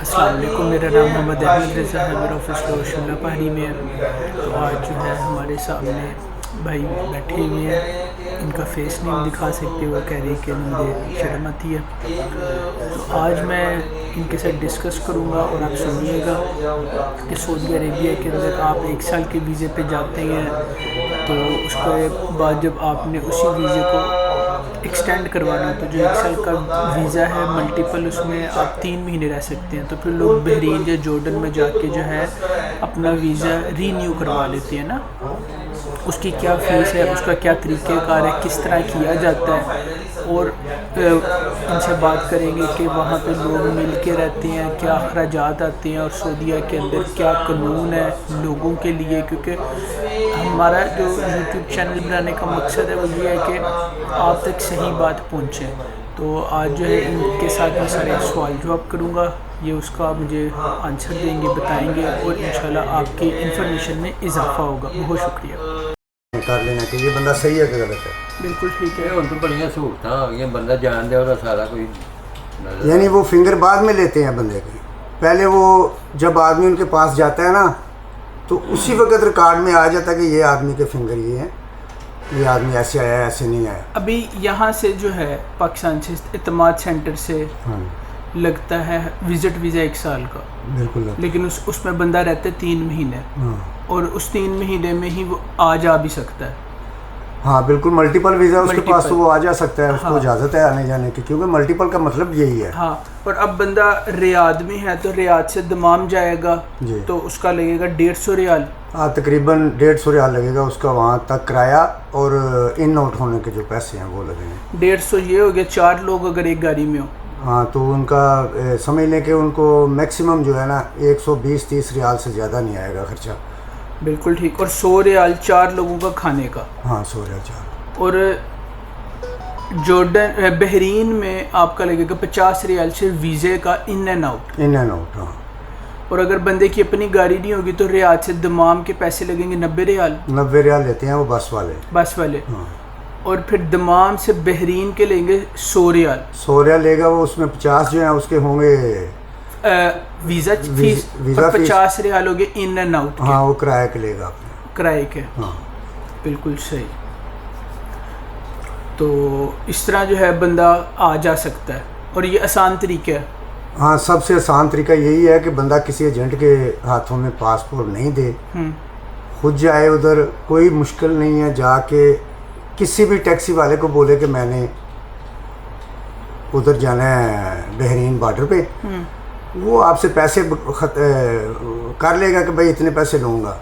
अस्सलाम वालेकुम। मेरा नाम मोहम्मद अहमद रज़ा है। मेरा ऑफिस शिमला पहाड़ी में है। तो आज जो है हमारे सामने भाई बैठे हुए हैं, इनका फेस नहीं दिखा सकते, वो कह रही कि मुझे शर्म आती है। तो आज मैं इनके साथ डिस्कस करूँगा और आप सुनिएगा कि सऊदी अरेबिया के अंदर आप 1 साल के वीज़े पे जाते हैं, तो उसके बाद जब आपने उसी वीज़े को एक्सटेंड करवाना, तो जो 1 साल का वीज़ा है मल्टीपल, उसमें आप 3 महीने रह सकते हैं। तो फिर लोग बहरीन या जॉर्डन में जाके जो है अपना वीज़ा रीन्यू करवा लेते हैं ना। उसकी क्या फ़ीस है, उसका क्या तरीक़ेकार है, किस तरह किया जाता है, और इनसे बात करेंगे कि वहाँ पे लोग मिल के रहते हैं, क्या अखराजात आते हैं, और सऊदीया के अंदर क्या कानून है लोगों के लिए। क्योंकि हमारा जो यूट्यूब चैनल बनाने का मकसद है वो ये है कि आप तक सही बात पहुँचे। तो आज जो है इनके साथ मैं सारे सवाल जवाब करूँगा, ये उसका मुझे आंसर देंगे, बताएंगे, और इंशाल्लाह आपकी इन्फॉर्मेशन में इजाफ़ा होगा। बहुत शुक्रिया। कर लेना कि ये बंदा सही है कि गलत है। बिल्कुल ठीक है। ਹੁਣ तो बड़ियां सहूलतां आ गई, बंदा जान दे ਉਹਦਾ सारा कोई यानी वो फिंगर बाद में लेते हैं बंदे की, पहले वो जब आदमी उनके पास जाता है ना, तो उसी वक्त रिकॉर्ड में आ जाता है कि ये आदमी के फिंगर ये हैं, ये आदमी ऐसे आया ऐसे नहीं आया। अभी यहाँ से जो है पाकिस्तान से इत्तेमाद सेंटर से हाँ लगता है विज़िट वीज़ा 1 साल का, बिल्कुल। लेकिन उसमें बंदा रहता है 3 महीने, हाँ और उस 3 महीने में ही वो आ जा भी सकता है। हाँ बिल्कुल, मल्टीपल वीज़ा उसके पास तो वो आ जा सकता है, उसको हाँ। इजाज़त है आने जाने की, क्योंकि मल्टीपल का मतलब यही है। हाँ, और अब बंदा रियाद में है तो रियाद से दमाम जाएगा, जी। तो उसका लगेगा 150 रियाल। हाँ तकरीबन 150 रियाल लगेगा उसका वहाँ तक किराया, और इन आउट होने के जो पैसे हैं वो लगेंगे। 150 ये हो गया 4 लोग अगर एक गाड़ी में हो। हाँ तो उनका समझ लें कि उनको मैक्सिमम जो है ना 120-30 रियाल से ज़्यादा नहीं आएगा खर्चा। बिल्कुल ठीक। और 100 रियाल 4 लोगों का खाने का। हाँ 100 रियाल 4। और जॉर्डन बहरीन में आपका लगेगा 50 रियाल सिर्फ वीज़े का in and out. In and out हाँ। और अगर बंदे की अपनी गाड़ी नहीं होगी तो रियाद से दमाम के पैसे लगेंगे 90 रियाल। 90 रियाल लेते हैं वो बस वाले। हाँ। और फिर दमाम से बहरीन के लेंगे 100 रियाल। 100 रियाल लेगा वो, उसमें 50 जो हैं उसके होंगे वीज़ा फीस, वीज़ा और 50 रियाल हो गए इन एंड आउट के। हाँ वो किराए के लेगा अपने किराए के। हाँ बिल्कुल सही। तो इस तरह जो है बंदा आ जा सकता है, और ये आसान तरीका है। हाँ सबसे आसान तरीका यही है कि बंदा किसी एजेंट के हाथों में पासपोर्ट नहीं दे, खुद जाए उधर, कोई मुश्किल नहीं है। जाके किसी भी टैक्सी वाले को बोले कि मैंने उधर जाना है बहरीन बॉर्डर पे, वो आपसे पैसे कर लेगा कि भाई इतने पैसे लूँगा।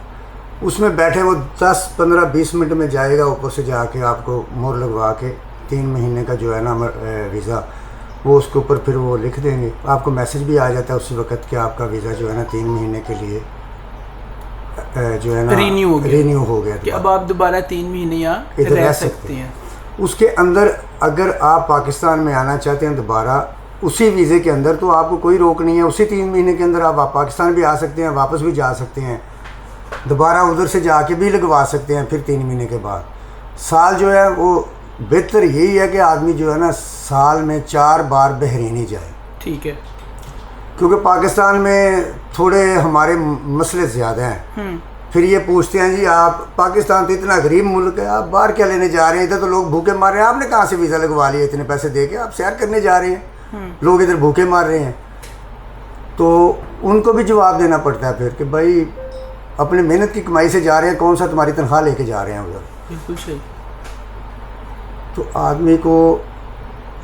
उसमें बैठे वो 10-15-20 मिनट में जाएगा, ऊपर से जाके आपको मोहर लगवा के 3 महीने का जो है ना वीज़ा, वो उसके ऊपर फिर वो लिख देंगे। आपको मैसेज भी आ जाता है उसी वक्त कि आपका वीज़ा जो है ना 3 महीने के लिए जो है ना रीन्यू हो गया कि अब आप दोबारा 3 महीने यहाँ इधर रह सकते हैं। उसके अंदर अगर आप पाकिस्तान में आना चाहते हैं दोबारा उसी वीज़े के अंदर, तो आपको कोई रोक नहीं है। उसी 3 महीने के अंदर आप पाकिस्तान भी आ सकते हैं, वापस भी जा सकते हैं, दोबारा उधर से जाके भी लगवा सकते हैं फिर 3 महीने के बाद। साल जो है वो बेहतर यही है कि आदमी जो है ना साल में 4 बार बहरीन ही जाए। ठीक है। क्योंकि पाकिस्तान में थोड़े हमारे मसले ज़्यादा हैं। फिर ये पूछते हैं जी आप, पाकिस्तान तो इतना गरीब मुल्क है, आप बाहर क्या लेने जा रहे हैं, इधर तो लोग भूखे मार रहे हैं, आपने कहाँ से वीज़ा लगवा लिया इतने पैसे दे के, आप सैर करने जा रहे हैं, लोग इधर भूखे मार रहे हैं। तो उनको भी जवाब देना पड़ता है फिर कि भाई अपनी मेहनत की कमाई से जा रहे हैं, कौन सा तुम्हारी तनख्वाह लेके जा रहे हैं उधर। बिल्कुल सही। तो आदमी को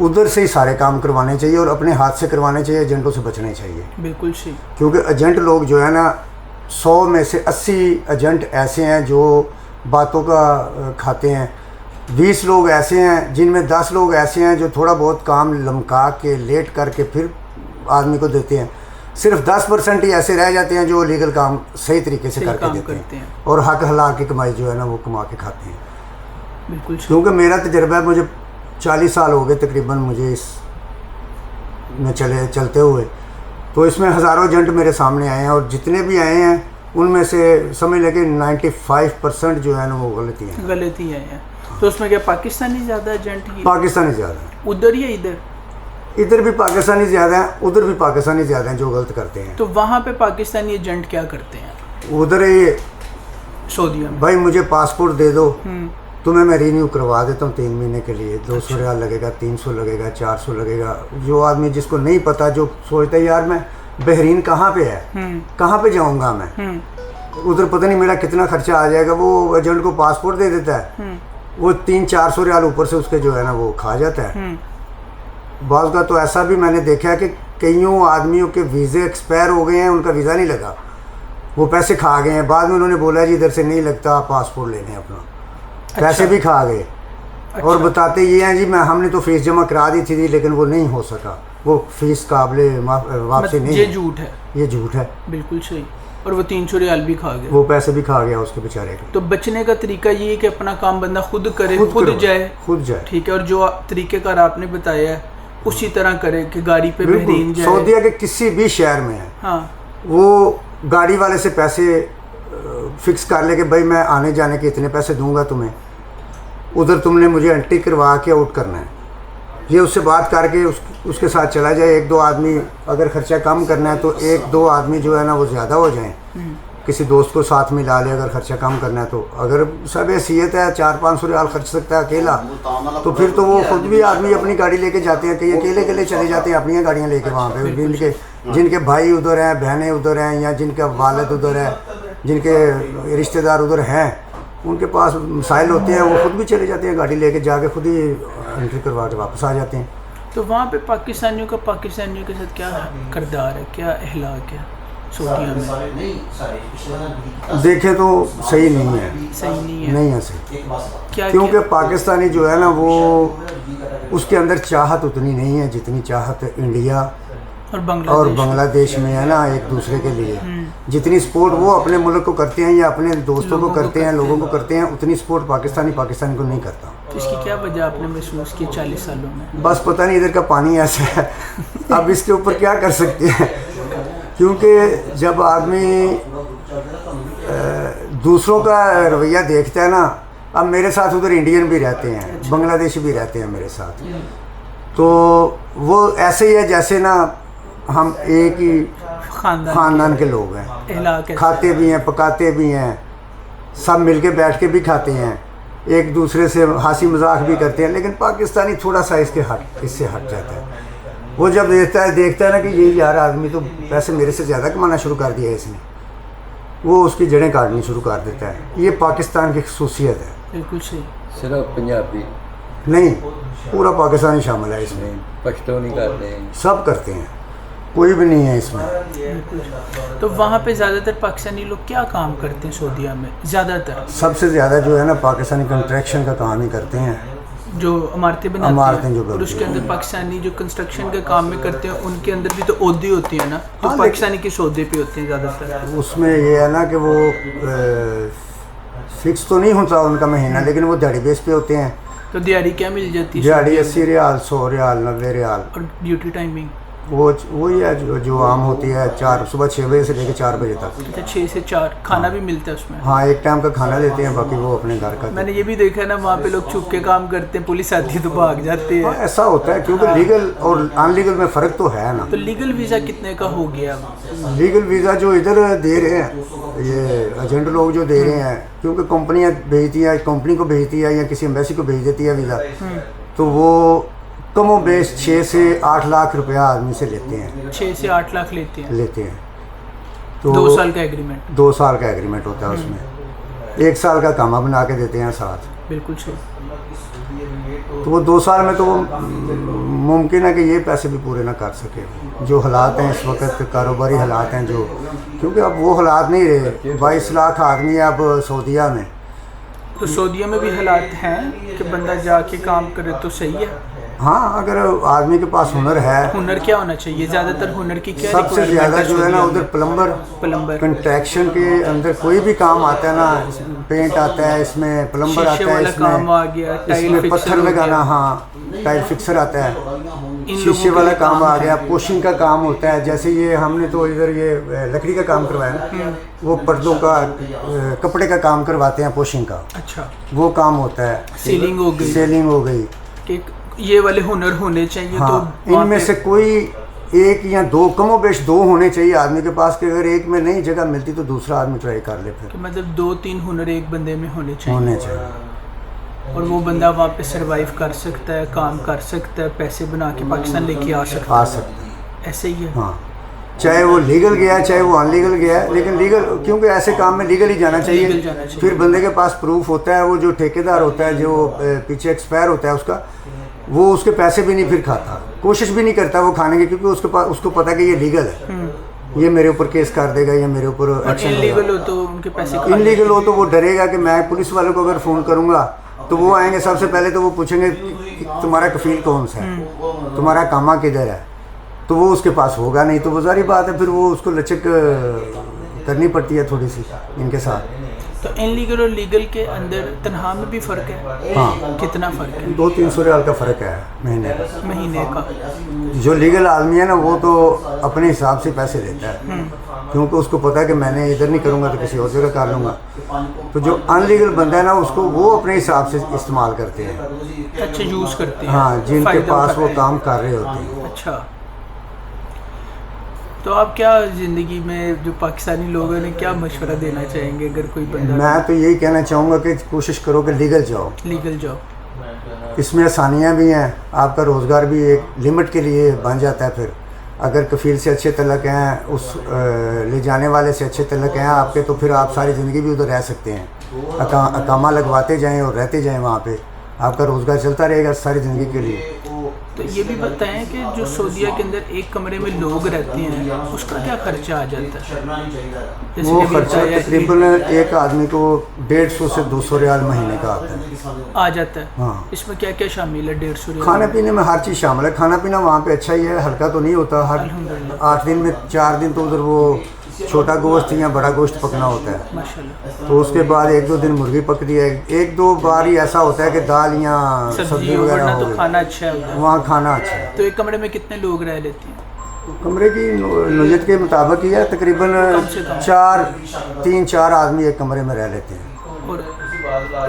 उधर से ही सारे काम करवाने चाहिए और अपने हाथ से करवाने चाहिए, एजेंटों से बचने चाहिए। बिल्कुल सही। क्योंकि एजेंट लोग जो है ना 100 में से 80 एजेंट ऐसे हैं जो बातों का खाते हैं, 20 लोग ऐसे हैं जिनमें 10 लोग ऐसे हैं जो थोड़ा बहुत काम लमका के लेट करके फिर आदमी को देते हैं। सिर्फ 10% ही ऐसे रह जाते हैं जो लीगल काम सही तरीके से करके देते हैं और हक हलाल की कमाई जो है ना वो कमा के खाते हैं। बिल्कुल। क्योंकि मेरा तजर्बा है, मुझे 40 साल हो गए तकरीबन मुझे इस में चलते हुए, तो इसमें हज़ारों एजेंट मेरे सामने आए हैं, और जितने भी आए हैं उनमें से समझ लें कि 95% जो है ना वो गलती हैं। तो उसमें क्या पाकिस्तानी ज़्यादा एजेंट ही? पाकिस्तानी ज़्यादा। उधर या इधर? इधर भी पाकिस्तानी ज़्यादा हैं, उधर भी पाकिस्तानी ज़्यादा हैं जो गलत करते हैं। तो वहाँ पे पाकिस्तानी एजेंट क्या करते हैं उधर ये सऊदीया में? भाई मुझे पासपोर्ट दे दो, तुम्हें मैं रीन्यू करवा देता हूँ 3 महीने के लिए, 200 रियाल लगेगा, 300 लगेगा, 400 लगेगा। जो आदमी जिसको नहीं पता, जो सोचता है यार मैं बहरीन कहाँ पे है, कहाँ पे जाऊँगा मैं, उधर पता नहीं मेरा कितना खर्चा आ जाएगा, वो एजेंट को पासपोर्ट दे देता है, वो 300-400 रियाल ऊपर से उसके जो है ना वो खा जाता है। बाज़ का तो ऐसा भी मैंने देखा है कि कईयों आदमियों के वीज़े एक्सपायर हो गए हैं, उनका वीज़ा नहीं लगा, वो पैसे खा गए हैं। बाद में उन्होंने बोला जी इधर से नहीं लगता, पासपोर्ट ले लें अपना। पैसे भी खा गए। और बताते ये हैं जी हमने तो फीस जमा करा दी थी लेकिन वो नहीं हो सका, वो फीस काबिले वापसी नहीं। ये झूठ है, ये झूठ है, बिल्कुल सही। और वो 300 रियाल भी खा गए, वो पैसे भी खा गया उसके बेचारे को। तो बचने का तरीका ये है कि अपना काम बंदा खुद करे, खुद जाए, ठीक है। और जो तरीक़ेकार आपने बताया है उसी तरह करे कि गाड़ी पे बहरीन जाए। सऊदीया के किसी भी शहर में है, हाँ, वो गाड़ी वाले से पैसे फिक्स कर ले कि भाई मैं आने जाने के इतने पैसे दूंगा तुम्हें, उधर तुमने मुझे एंट्री करवा के आउट करना है। ये उससे बात करके उसके साथ चला जाए। 1-2 आदमी अगर खर्चा कम करना है तो 1-2 आदमी जो है ना वो ज़्यादा हो जाएं, किसी दोस्त को साथ में ला ले अगर खर्चा कम करना है तो। अगर सब हैसियत है 400-500 रियाल खर्च सकता है अकेला, तो फिर तो वो खुद भी आदमी अपनी गाड़ी लेके जाते हैं, कि अकेले चले जाते हैं अपनी गाड़ियाँ लेके वहाँ पे। जिनके भाई उधर हैं, बहनें उधर हैं, या जिनका वालिद उधर है, जिनके रिश्तेदार उधर हैं, उनके पास मसाइल होते हैं, वो खुद भी चले जाते हैं गाड़ी लेके, जाके खुद ही एंट्री करवा के वापस आ जाते हैं। तो वहाँ पे पाकिस्तानियों का पाकिस्तानियों के साथ क्या किरदार है, क्या अखलाक है सऊदीया में? देखे तो सही नहीं है, सही नहीं है, नहीं है सही। क्या? क्योंकि पाकिस्तानी जो है ना वो उसके अंदर चाहत उतनी नहीं है जितनी चाहत इंडिया और बांग्लादेश में है ना एक दूसरे के लिए। जितनी सपोर्ट वो अपने मुल्क को करते हैं या अपने दोस्तों को करते हैं, लोगों को करते हैं, उतनी सपोर्ट पाकिस्तानी को नहीं करता। तो इसकी क्या वजह आपने महसूस की 40 सालों में? बस पता नहीं, इधर का पानी ऐसा है। अब इसके ऊपर क्या कर सकते हैं, क्योंकि जब आदमी दूसरों का रवैया देखता है ना, अब मेरे साथ उधर इंडियन भी रहते हैं, बांग्लादेशी भी रहते हैं मेरे साथ, तो वो ऐसे ही है जैसे ना हम एक ही खानदान के लोग हैं, खाते भी हैं, पकाते भी हैं, सब मिलके बैठ के भी खाते हैं, एक दूसरे से हंसी मजाक भी करते हैं। लेकिन पाकिस्तानी थोड़ा सा इससे हट जाता है। वो जब देखता है ना कि ये यार आदमी तो पैसे मेरे से ज़्यादा कमाना शुरू कर दिया है इसने, वो उसकी जड़ें काटनी शुरू कर देता है। ये पाकिस्तान की खसूसियत है। बिल्कुल सही। सिर्फ पंजाबी नहीं, पूरा पाकिस्तानी शामिल है इसमें। पश्तो नहीं करते हैं, सब करते हैं, कोई भी नहीं है इसमें। तो वहाँ पे ज़्यादातर पाकिस्तानी लोग क्या काम करते हैं सऊदीया में? ज़्यादातर सबसे ज़्यादा जो है ना पाकिस्तानी कंस्ट्रक्शन का काम ही करते हैं, जो इमारतें बनाते हैं जो, और उसके अंदर पाकिस्तानी जो कंस्ट्रक्शन के काम में करते हैं उनके अंदर भी तो ओहदे होती है ना, तो पाकिस्तानी के सौदे पे होते हैं ज़्यादातर। उसमें ये है ना कि वो फिक्स तो नहीं होता उनका महीना, लेकिन वो दिहाड़ी बेस पे होते हैं। तो दिहाड़ी क्या मिल जाती है? दिहाड़ी 80 रियाल, 100 रियाल, 90 रियाल। और ड्यूटी टाइमिंग वही है जो आम होती है, सुबह 6 बजे से लेकर 4 बजे तक। अच्छा, 6 से 4 खाना भी मिलता है उसमें? हाँ, एक टाइम का खाना देते हैं, बाकी वो अपने घर का। मैंने ये भी देखा है ना, वहाँ पे लोग छुप के काम करते हैं, पुलिस आती है तो भाग जाते हैं। ऐसा होता है क्योंकि लीगल और अनलीगल में फ़र्क तो है ना। तो लीगल वीज़ा कितने का हो गया? लीगल वीज़ा जो इधर दे रहे हैं, ये एजेंट लोग जो दे रहे हैं, क्योंकि कंपनियाँ भेजती है, कंपनी को भेजती है या किसी एम्बेसी को भेज देती है वीज़ा, तो वो कमो बेश 6 से 8 लाख रुपया आदमी से लेते हैं। 6 से 8 लाख लेते हैं। तो 2 साल का एग्रीमेंट? 2 साल का एग्रीमेंट होता है उसमें। 1 साल का कामा बना के देते हैं साथ। बिल्कुल सही। तो वो 2 साल में तो मुमकिन है कि ये पैसे भी पूरे ना कर सके। जो हालात हैं इस वक्त, कारोबारी हालात हैं जो, क्योंकि अब वो हालात नहीं रहे। 22 लाख आदमी है अब सऊदीया में। तो सऊदीया में भी हालात हैं कि बंदा जाके काम करे तो सही है? हाँ, अगर आदमी के पास हुनर है। हुनर क्या होना चाहिए? ज़्यादातर हुनर की क्या सबसे ज़्यादा जो है ना उधर प्लम्बर कंस्ट्रक्शन के अंदर कोई भी काम आता है ना, पेंट आता है इसमें, प्लम्बर आता है इसमें पत्थर लगाना, हाँ टाइल फिक्सर आता है, शीशे वाला काम आ गया, पोशिंग का काम होता है। जैसे ये हमने तो इधर ये लकड़ी का काम करवाया ना, वो पर्दों का कपड़े का काम करवाते हैं पोशिंग का। अच्छा, वो काम होता है। सेलिंग हो गई। सेलिंग हो गई। ये वाले हुनर होने चाहिए। हाँ, तो वहाँ इनमें पे- से कोई एक या दो, कमो बेश दो होने चाहिए आदमी के पास, कि अगर एक में नहीं जगह मिलती तो दूसरा आदमी ट्राई कर ले, फिर कि मतलब 2-3 हुनर एक बंदे में होने चाहिए होने चाहिए। और वो बंदा वहाँ पे सरवाइव कर सकता है, काम कर सकता है, पैसे बना के पाकिस्तान लेके आ सकता आ है। सकता है। ऐसे ही है। हाँ, चाहे वो लीगल गया चाहे वो अनलीगल गया, लेकिन लीगल, क्योंकि ऐसे काम में लीगल ही जाना लीगल चाहिए। जाना चाहिए। फिर बंदे के पास प्रूफ होता है, वो जो ठेकेदार होता है, जो पीछे एक्सपायर होता है उसका, वो उसके पैसे भी नहीं फिर खाता, कोशिश भी नहीं करता वो खाने की, क्योंकि उसके पास, उसको पता है कि ये लीगल है, ये मेरे ऊपर केस कर देगा, ये मेरे ऊपर और एक्शन इनलीगल लेगा। हो तो उनके पैसे खा इनलीगल हो तो वो डरेगा कि मैं पुलिस वालों को अगर फ़ोन करूँगा तो वो आएंगे, सबसे पहले तो वो पूछेंगे कि तुम्हारा कफील कौन सा है, तुम्हारा कामा किधर है, तो वो उसके पास होगा नहीं, तो वो जारी बात है, फिर वो उसको लचक करनी पड़ती है थोड़ी सी इनके साथ। तो इनलीगल और लीगल के अंदर तनख्वाह में भी फ़र्क है? हाँ, कितना फ़र्क है 200-300 रियाल का फ़र्क है महीने का। महीने का? जो लीगल आदमी है ना, वो तो अपने हिसाब से पैसे लेता है, क्योंकि उसको पता है कि मैंने इधर नहीं करूँगा तो किसी और जगह कर लूँगा। तो जो अनलीगल बंदा है ना, उसको वो अपने हिसाब से इस्तेमाल करते हैं। अच्छा, यूज़ करते हैं। हाँ, जिनके फ़ायदा पास उठाते वो हैं। काम कर रहे होते हैं। अच्छा, तो आप क्या ज़िंदगी में जो पाकिस्तानी लोगों ने क्या मशवरा देना चाहेंगे अगर कोई बंदा मैं तो यही कहना चाहूँगा कि कोशिश करो कि लीगल जाओ, लीगल जाओ? इसमें आसानियाँ भी हैं, आपका रोज़गार भी एक लिमिट के लिए बन जाता है। फिर अगर कफ़ील से अच्छे तल्लक हैं, उस ले जाने वाले से अच्छे तल्लक हैं आपके, तो फिर आप सारी ज़िंदगी भी उधर रह सकते हैं। अकामा लगवाते जाएं और रहते जाएं वहाँ पे, आपका रोज़गार चलता रहेगा सारी ज़िंदगी के लिए। तो ये भी बताएं कि जो सऊदीया के अंदर एक कमरे में लोग रहते हैं उसका क्या खर्चा आ जाता है? जैसे वो कि अभी खर्चा बताया तकरीबन एक आदमी को 150 से 200 रियाल महीने का आता है। आ जाता है। हाँ, इसमें क्या क्या शामिल है? 150 रियाल? खाने पीने में हर चीज़ शामिल है। खाना पीना वहाँ पे अच्छा ही है, हल्का तो नहीं होता। हर अल्हम्दुलिल्लाह। 8 दिन में 4 दिन तो उधर वो छोटा गोश्त या बड़ा गोश्त पकना होता है, माशाल्लाह। तो उसके बाद 1-2 दिन मुर्गी पकती है। 1-2 बार ही ऐसा होता है कि दाल या सब्जी सब्जी हो, वगैरह वरना हो तो गई, खाना अच्छा होता है। वहाँ खाना अच्छा है। तो एक कमरे में कितने लोग रह लेते हैं? कमरे की नोयत के मुताबिक ही है, तकरीबन कम से कम 3-4 आदमी एक कमरे में रह लेते हैं। और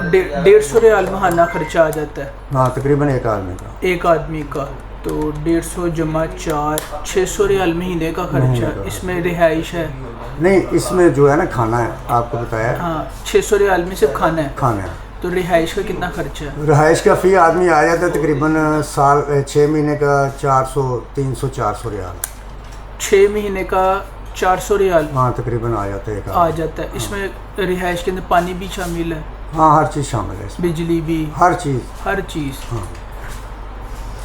150 रियाल महाना खर्चा आ जाता है हाँ, तकरीबन एक आदमी का। एक आदमी का। तो 150 जमा 4, 600 रियाल महीने का खर्चा। इसमें रिहाइश है? नहीं, इसमें जो है ना खाना है, आपको बताया हाँ, 600 रियाल में सिर्फ खाना है। खाना है। तो रिहाइश का कितना खर्चा है? रहाइश का फ़ी आदमी आ जाता है तकरीबन 6 महीने का 300-400 रियाल। 6 महीने का 400 रियाल हाँ, तकरीबन आ जाता है एक आ आदमी। जाता है। इसमें रिहाइश के अंदर पानी भी शामिल है, हाँ, हर चीज़ शामिल है इसमें, बिजली भी, हर चीज़। हर चीज़। हाँ।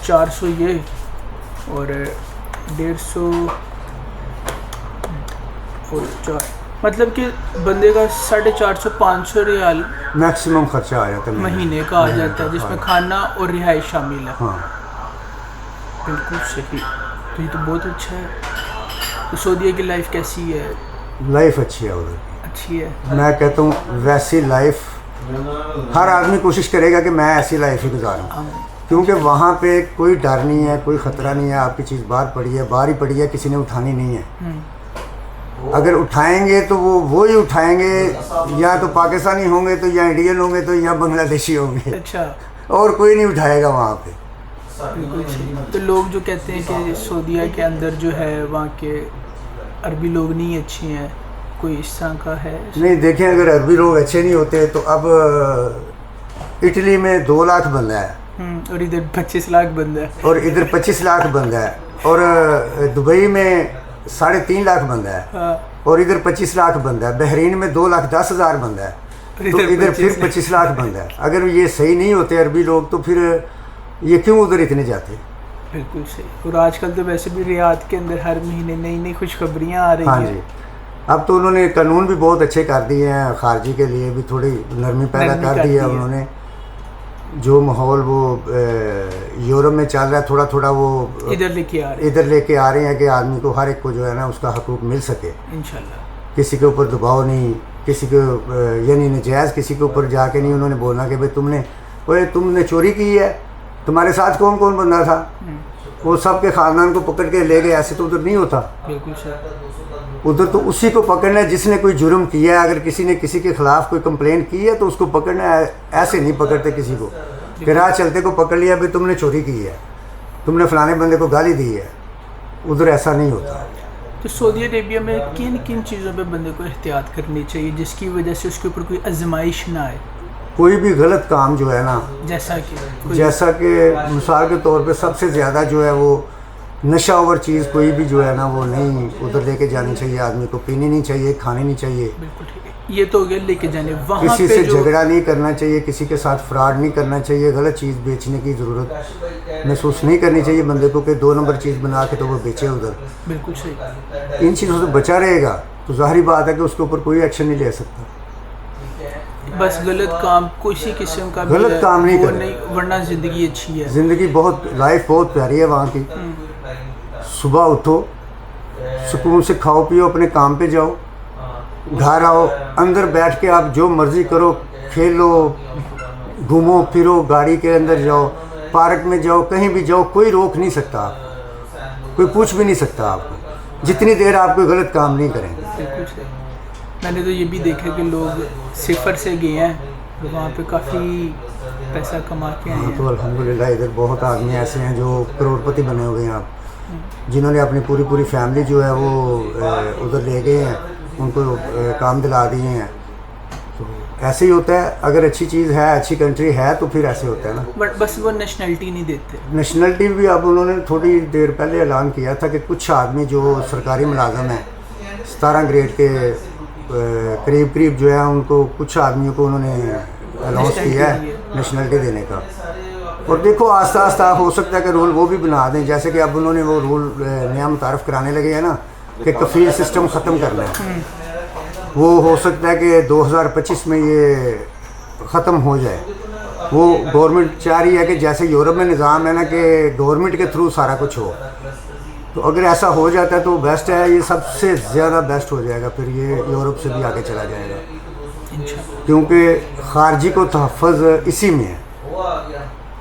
400 ये और 150 और 4, मतलब कि बंदे का 450-500 रियाल मैक्सिमम खर्चा आ जाता है महीने का आ जाता है, जिसमें खाना और रिहाइश शामिल है। हाँ, बिल्कुल सही। तो ये तो बहुत अच्छा है। तो सऊदीया की लाइफ कैसी है? लाइफ अच्छी है उधर। अच्छी है। मैं कहता हूँ वैसी लाइफ हर आदमी कोशिश करेगा कि मैं ऐसी लाइफ ही गुजारूँ, क्योंकि वहाँ पे कोई डर नहीं है, कोई ख़तरा नहीं है। आपकी चीज़ बाहर ही पड़ी है, किसी ने उठानी नहीं है। अगर उठाएंगे तो वो ही उठाएंगे, या तो पाकिस्तानी होंगे, तो या इंडियन होंगे, तो या बांग्लादेशी होंगे, अच्छा, और कोई नहीं उठाएगा वहाँ पे। बिल्कुल सही। तो लोग जो कहते हैं कि सऊदीया के अंदर जो है वहाँ के अरबी लोग नहीं अच्छे हैं, कोई इस तरह का है? नहीं, देखें, अगर अरबी लोग अच्छे नहीं होते तो अब इटली में 2 लाख बंदा है और इधर 25 लाख बंदा है, और इधर 25 लाख बंदा है, और दुबई में 3.5 लाख बंदा है, हाँ, और इधर 25 लाख बंदा है। बहरीन में 2,10,000 बंदा है, तो इधर फिर 25 लाख बंदा है। अगर ये सही नहीं होते अरबी लोग, तो फिर ये क्यों उधर इतने जाते? बिल्कुल सही। और आजकल तो वैसे भी रियाद के अंदर हर महीने नई नई खुशखबरियाँ आ रही हाँ हैं। जी, अब तो उन्होंने कानून भी बहुत अच्छे कर दिए हैं, खारजी के लिए भी थोड़ी नरमी पैदा कर दी है उन्होंने। जो माहौल वो यूरोप में चल रहा है, थोड़ा थोड़ा वो इधर लेके आ रहे हैं कि आदमी को, हर एक को जो है ना उसका हकूक मिल सके। इंशाल्लाह। किसी के ऊपर दबाव नहीं, किसी को यानी नजायज़ किसी के ऊपर जाके नहीं उन्होंने बोलना कि भाई तुमने चोरी की है, तुम्हारे साथ कौन कौन बंदा था, वो सब के ख़ानदान को पकड़ के ले गए। ऐसे तो उधर नहीं होता। बिल्कुल सही। उधर तो उसी को पकड़ना है जिसने कोई जुर्म किया है। अगर किसी ने किसी के ख़िलाफ़ कोई कंप्लेंट की है तो उसको पकड़ना है, ऐसे नहीं पकड़ते किसी को। कि राह चलते को पकड़ लिया भाई तुमने चोरी की है, तुमने फलाने बंदे को गाली दी है। उधर ऐसा नहीं होता। तो सऊदी अरेबिया में किन किन चीज़ों पे बंदे को एहतियात करनी चाहिए जिसकी वजह से उसके ऊपर कोई आजमाइश ना आए? कोई भी गलत काम जो है ना, जैसा कि मिसाल के तौर पे सबसे ज़्यादा जो है वो नशा ओवर चीज़ कोई भी जो है ना वो नहीं उधर लेके जानी चाहिए। आदमी को पीनी नहीं चाहिए, खानी नहीं चाहिए। बिल्कुल ठीक है, ये तो हो गया लेके जाने। वहाँ किसी पे से जो झगड़ा नहीं करना चाहिए, किसी के साथ फ्रॉड नहीं करना चाहिए, गलत चीज़ बेचने की ज़रूरत महसूस नहीं करनी चाहिए बंदे को कि 2 नंबर चीज़ बना के तो वो बेचे उधर। बिल्कुल सही। इन चीज़ों से बचा रहेगा तो ज़ाहिर बात है कि उसके ऊपर कोई एक्शन नहीं ले सकता। बस गलत काम किसी किस्म का भी गलत काम नहीं वो करना। नहीं, वरना ज़िंदगी अच्छी है। ज़िंदगी बहुत, लाइफ बहुत प्यारी है वहाँ की। सुबह उठो, सुकून से खाओ पियो, अपने काम पे जाओ, घर आओ, अंदर बैठ के आप जो मर्ज़ी करो, खेलो, घूमो फिरो, गाड़ी के अंदर जाओ, पार्क में जाओ, कहीं भी जाओ, कोई रोक नहीं सकता आपको, कोई पूछ भी नहीं सकता आपको, जितनी देर आप कोई गलत काम नहीं करेंगे। बिल्कुल सही। मैंने तो ये भी देखा कि लोग सिफर से गए हैं तो वहाँ पे काफ़ी पैसा कमा के आए हाँ, तो हैं। अल्हम्दुलिल्लाह इधर बहुत आदमी ऐसे हैं जो करोड़पति बने हुए हैं, आप जिन्होंने अपनी पूरी फैमिली जो है वो उधर ले गए हैं, उनको काम दिला दिए हैं। तो ऐसे ही होता है, अगर अच्छी चीज़ है, अच्छी कंट्री है तो फिर ऐसे होता है ना। बट बस वो नेशनलिटी नहीं देते। नेशनलिटी भी अब उन्होंने थोड़ी देर पहले ऐलान किया था कि कुछ आदमी जो सरकारी मुलाजम हैं 17 ग्रेड के करीब जो है उनको, कुछ आदमियों को उन्होंने अनाउंस किया है नेशनलिटी देने का। और देखो आस्ता आस्ता हो सकता है कि रूल वो भी बना दें, जैसे कि अब उन्होंने वो रूल नया मुतारफ़ कराने लगे हैं ना कि कफ़ील सिस्टम ख़त्म करना है। वो हो सकता है कि 2025 में ये ख़त्म हो जाए। वो गवर्नमेंट चाह रही है कि जैसे यूरोप में निज़ाम है ना कि गवर्नमेंट के थ्रू सारा कुछ हो, तो अगर ऐसा हो जाता है तो बेस्ट है, ये सबसे ज़्यादा बेस्ट हो जाएगा। फिर ये यूरोप से भी आगे चला जाएगा, क्योंकि ख़ारजी को तहफ़्फ़ुज़ इसी में है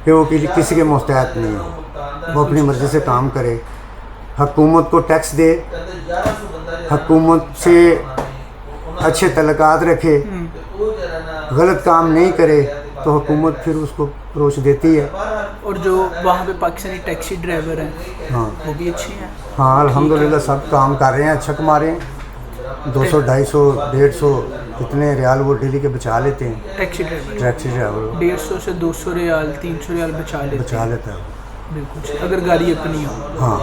कि वो किसी के मुस्तहक नहीं हो, वो अपनी मर्ज़ी से काम करे, हुकूमत को टैक्स दे, हुकूमत से अच्छे तल्लुकात रखे, गलत काम नहीं करे तो हुकूमत फिर उसको रोश देती है। और जो वहाँ पे पाकिस्तानी टैक्सी ड्राइवर हैं, हाँ वो भी अच्छी हैं। हाँ, अल्हम्दुलिल्लाह सब काम कर रहे हैं, अच्छा कमा रहे हैं। 200, 250, 150 इतने रियाल वो डेली के बचा लेते हैं। टैक्सी ड्राइवर 150 से 200 रियाल 300 रियाल बचा लेता है। बिल्कुल सही, अगर गाड़ी अपनी हो। हाँ,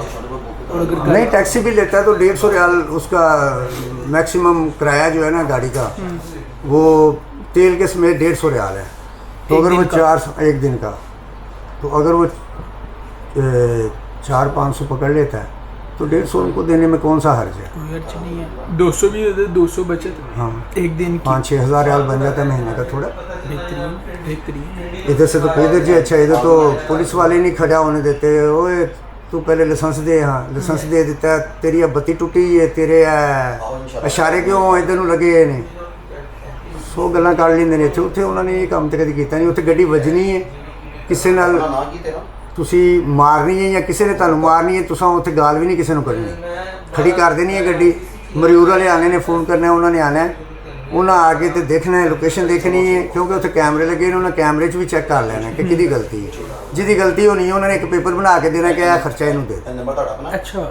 और अगर नहीं टैक्सी भी लेता है तो 150 रियाल उसका मैक्सिमम किराया जो है ना गाड़ी का, वो तेल के समेत 150 रियाल है। तो अगर वो 1 दिन का, तो अगर वो 400-500 पकड़ लेता है तो 150 उनको देने में कौन सा हर्ज है? कोई हर्ज नहीं है। 200 भी दे, 200 बचत। हाँ, एक दिन की 5-6 हज़ार रियाल बन जाता है महीने का। थोड़ा बेहतरीन। इधर से तो इधर जी अच्छा, इधर तो पुलिस वाले नहीं खड़ा होने देते। ओए तू पहले लाइसेंस दे। हाँ, लाइसेंस दे देता है, तेरी अब बत्ती टुटी है, तेरे इशारे क्यों इधर लगे ने, 100 गल्लां कर लेंदे ने। उत्थे उन्होंने ये काम तो कभी किया नहीं। उत्थे गड्डी वजनी है, किसी नाल तुसी मारनी है या किसी ने तुहानू मारनी है, तुसां उत्थे गाल भी नहीं किसी नू करनी, खड़ी कर देनी है गड्डी। मरियूर वाले आने ने फ़ोन करना है, उन्होंने आना है, उन्हें आके तो देखना है, लोकेशन देखनी है, क्योंकि उत्थे कैमरे लगे ने, उन्हें कैमरे भी चेक कर लेना कि किहदी गलती है। जिहदी गलती होनी है उन्होंने एक पेपर बना के देना कि यह खर्चा इनू दे। अच्छा,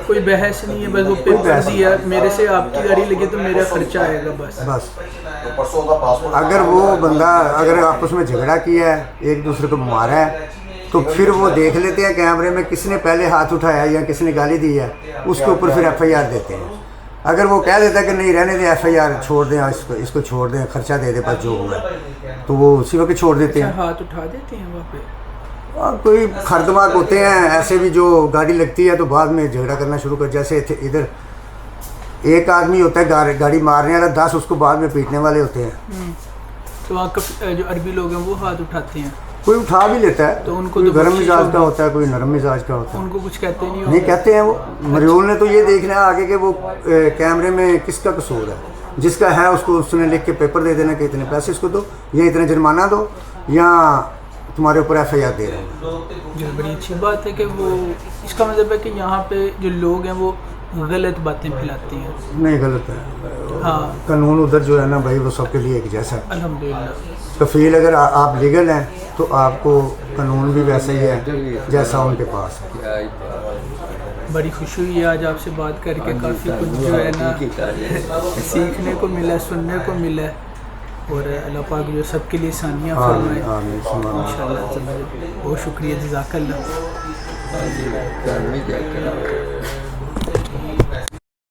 कोई बहस नहीं है, बस वो पेपर दिया, मेरे से आपकी गाड़ी लगी तो मेरा खर्चा आएगा बस। अगर वो बंदा अगर आपस में झगड़ा किया है, एक दूसरे को मारा है, तो फिर वो देख लेते हैं कैमरे में किसने पहले हाथ उठाया या किसने गाली दी है, उसके ऊपर फिर FIR देते हैं। अगर वो कह देता है कि नहीं रहने दें, FIR छोड़ दें, इसको छोड़ दें, खर्चा दे दे बस जो हुआ है, तो वो उसी वक्त छोड़ देते हैं। हाथ उठा देते हैं वहाँ पे। और कोई खरदमाग होते हैं ऐसे भी जो गाड़ी लगती है तो बाद में झगड़ा करना शुरू कर। जैसे इधर एक आदमी होता है गाड़ी मारने वाला, 10 उसको बाद में पीटने वाले होते हैं। तो वहाँ का जो अरबी लोग हैं वो हाथ उठाते हैं, कोई उठा भी लेता है, तो उनको कोई तो गर्म मिजाज का होता है, कोई नरम मिजाज का होता है। उनको कुछ कहते नहीं कहते हैं वो। मरियूल ने तो ये देखना है आगे कि वो कैमरे में किसका कसूर है, जिसका है उसको उसने लिख के पेपर दे देना कि इतने पैसे इसको दो, या इतने जुर्माना दो, या तुम्हारे ऊपर FIR दे रहे हैं। जो बड़ी अच्छी बात है कि वो, इसका मतलब है कि यहाँ पे जो लोग हैं वो गलत बातें फैलाती हैं। नहीं गलत है। हाँ, कानून उधर जो है ना भाई वो सबके लिए एक जैसा। अल्हम्दुलिल्लाह। कफ़ील अगर आप लीगल हैं तो आपको कानून भी वैसे ही है जैसा उनके पास है। क्या ही बात। बड़ी खुशी हुई है आज आपसे बात करके, काफ़ी कुछ जो है ना सीखने को मिला, सुनने को मिला है, और अल्लाह पाक जो सबके लिए आसानियाँ फरमाए इंशाअल्लाह। बहुत शुक्रिया, जज़ाकल्लाह। हाँ जी, क्या करा।